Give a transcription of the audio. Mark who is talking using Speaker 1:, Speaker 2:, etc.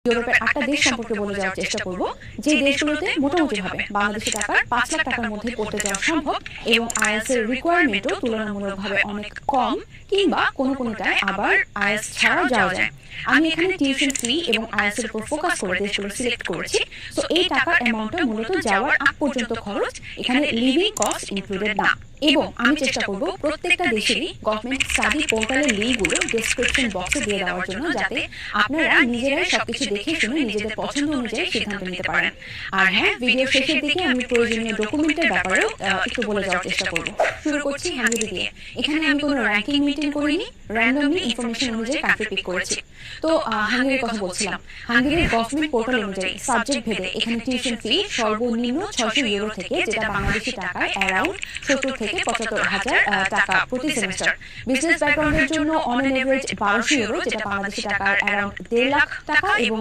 Speaker 1: ইউরোপের ৮টা দেশ সম্পর্কে বলে যাওয়ার চেষ্টা করব, যে দেশগুলোতে মোটামুটিভাবে বাংলাদেশি টাকার ৫ লাখ টাকার মধ্যে করতে যাওয়া সম্ভব এবং আইএলটিএস এর রিকোয়ারমেন্টও তুলনামূলকভাবে অনেক কম, কিংবা কোনোটায় আবার আইএলটিএস ছাড়াও যাওয়া যায়। আমি এখানে টিউশন ফি এবং আইএলটিএস এর উপর ফোকাস করে দেশগুলো সিলেক্ট করেছি। তো এই টাকার অ্যামাউন্টটা মূলত যাওয়ার আগ পর্যন্ত খরচ, এখানে লিভিং কস্ট ইনক্লুডেড না। এবং আমি চেষ্টা করব প্রত্যেকটা দেশেরই গভর্নমেন্ট স্টাডি পোর্টালের লিঙ্কগুলো ডেসক্রিপশন বক্সে দিয়ে দেওয়ার জন্য, যাতে আপনারা নিজেরাই সবকিছু দেখে শুনে নিজেদের পছন্দ অনুযায়ী সিদ্ধান্ত নিতে পারেন। আর হ্যাঁ, ভিডিও শেষের দিকে আমি প্রয়োজনীয় ডকুমেন্টের ব্যাপারেও একটু বলে যাওয়ার চেষ্টা করব। শুরু করছি হাঙ্গেরি দিয়ে। এখানে আমি কোনো র্যাঙ্কিং মেইনটেইন করিনি, র্যান্ডমলি ইনফরমেশন অনুযায়ী কান্ট্রি পিক করেছি। তো হাঙ্গেরির কথা বলছিলাম। হাঙ্গেরির গভর্নমেন্ট পোর্টাল অনুযায়ী সাবজেক্ট ভেদে এখানে টিউশন ফি সর্বনিম্ন ৬০০ ইউরো থেকে, যেটা বাংলাদেশি টাকায় অ্যারাউন্ড ৭০ থেকে ৭৫,০০০ টাকা প্রতি সেমিস্টার। বিজনেস ব্যাকগ্রাউন্ডের জন্য অন অ্যান এভারেজ ১২০০ ইউরো, যেটা বাংলাদেশি টাকার অ্যারাউন্ড ১.৫ লাখ টাকা, এবং